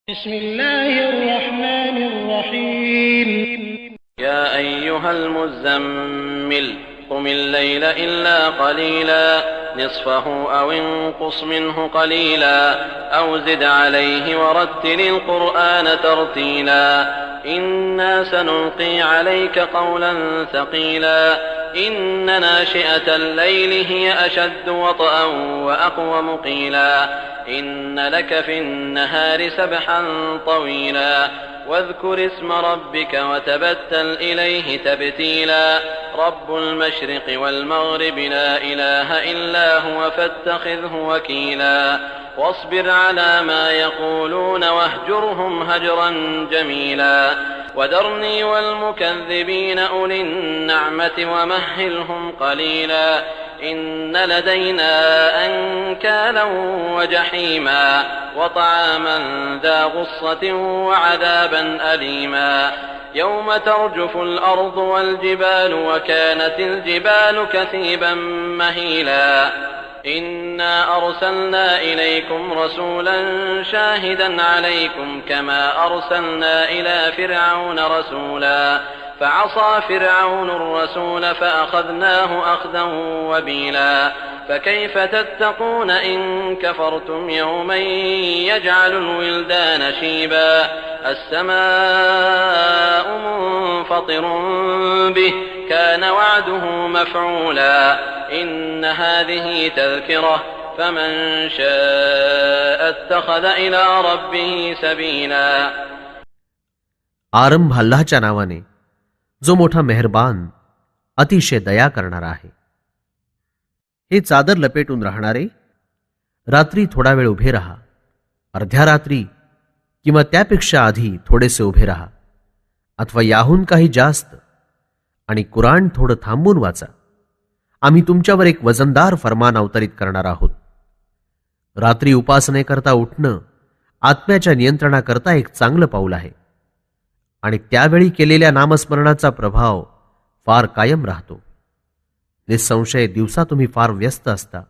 بسم الله الرحمن الرحيم يا أيها المزمل قم الليل إلا قليلا نصفه أو انقص منه قليلا أو زد عليه ورتل القرآن ترتيلا إنا سنلقي عليك قولا ثقيلا إن ناشئة الليل هي أشد وطئا وأقوم قيلا إن لك في النهار سبحا طويلا واذكر اسم ربك وتبتل إليه تبتيلا رب المشرق والمغرب لا إله إلا هو فاتخذه وكيلا واصبر على ما يقولون واهجرهم هجرا جميلا وذرني والمكذبين أولي النعمة ومهلهم قليلا إن لدينا أنكالا وجحيما وطعاما ذا غصة وعذابا أليما يوم ترجف الأرض والجبال وكانت الجبال كثيبا مهيلا إنا أرسلنا إليكم رسولا شاهدا عليكم كما أرسلنا إلى فرعون رسولا فعصى فرعون الرسول فأخذناه أخذا وبيلا فكيف تتقون إن كفرتم يوما يجعل الولدان شيبا السماء منفطر به كان وعده مفعولا إن هذه تذكرة فمن شاء اتخذ إلى ربه سبيلا. आरंभ अल्लाहच्या नावाने जो मोठा मेहरबान अतिशय दया करणारा आहे. हे चादर लपेटून राहणारे, रात्री थोडा वेळ उभे राहा, अर्ध्या रात्री किंवा त्यापेक्षा आधी थोडेसे उभे राहा, अथवा याहून काही जास्त, आणि कुराण थोडं थांबून वाचा. आम्ही तुमच्यावर एक वजनदार फरमान अवतरित करणार आहोत. रात्री उपासनेकरता उठणं आत्म्याच्या नियंत्रणाकरता एक चांगलं पाऊल आहे, आणि त्यावेळी केलेल्या नामस्मरणाचा प्रभाव फार कायम राहतो. निसंशय दिवसा तुम्ही फार व्यस्त असता.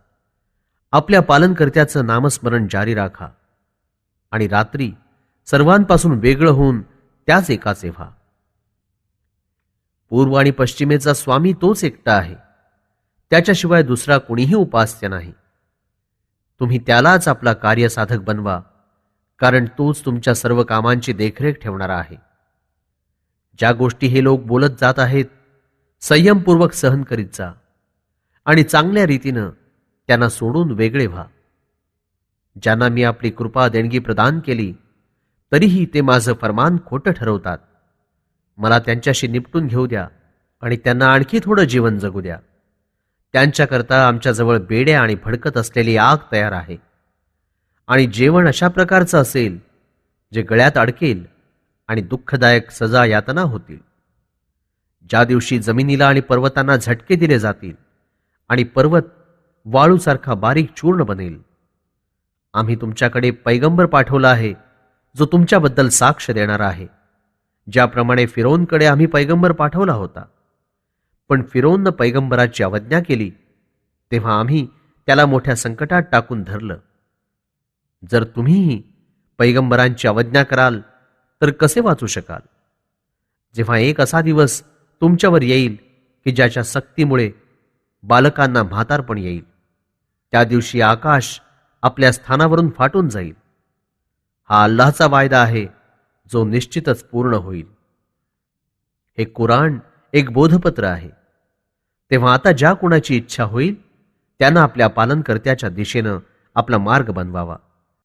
आपल्या पालनकर्त्याचं नामस्मरण जारी राखा, आणि रात्री सर्वांपासून वेगळं होऊन त्याच एकाचे व्हा. पूर्व आणि पश्चिमेचा स्वामी तोच एकटा आहे. त्याच्याशिवाय दुसरा कुणीही उपास्य नाही. तुम्ही त्यालाच आपला कार्यसाधक बनवा, कारण तोच तुमच्या सर्व कामांची देखरेख ठेवणारा आहे. ज्या गोष्टी हे लोक बोलत जात आहेत, संयमपूर्वक सहन करीत जा, आणि चांगल्या रीतीनं त्यांना सोडून वेगळे व्हा. ज्यांना मी आपली कृपा देणगी प्रदान केली, तरीही ते माझं फरमान खोटं ठरवतात. मला त्यांच्याशी निपटून घेऊ द्या, आणि त्यांना आणखी थोडं जीवन जगू द्या. त्यांच्याकरता आमच्याजवळ बेड्या आणि भडकत असलेली आग तयार आहे, आणि जेवण अशा प्रकारचं असेल जे गळ्यात अडकेल आणि दुःखदायक सजा यातना होतील. ज्या दिवशी जमिनीला आणि पर्वतांना झटके दिले जातील, आणि पर्वत वाळूसारखा बारीक चूर्ण बनेल. आम्ही तुमच्याकडे पैगंबर पाठवला आहे, जो तुमच्याबद्दल साक्ष देणारा आहे. ज्याप्रमाणे फिरौनकडे आम्ही पैगंबर पाठवला होता, पण फिरौननं पैगंबराची अवज्ञा केली, तेव्हा आम्ही त्याला मोठ्या संकटात टाकून धरलं. जर तुम्हीही पैगंबरांची अवज्ञा कराल तर कसे वाचू शकाल? जेव्हा एक असा दिवस तुमच्यावर येईल की ज्याच्या सक्तीमुळे बालकांना म्हातारपण येईल, त्या दिवशी आकाश आपल्या स्थानावरून फाटून जाईल. हा अल्लाहचा वायदा आहे, जो निश्चितच पूर्ण होईल. हे कुराण एक बोधपत्र आहे. तेव्हा आता ज्या कुणाची इच्छा होईल त्यांना आपल्या पालनकर्त्याच्या दिशेनं आपला मार्ग बनवावा.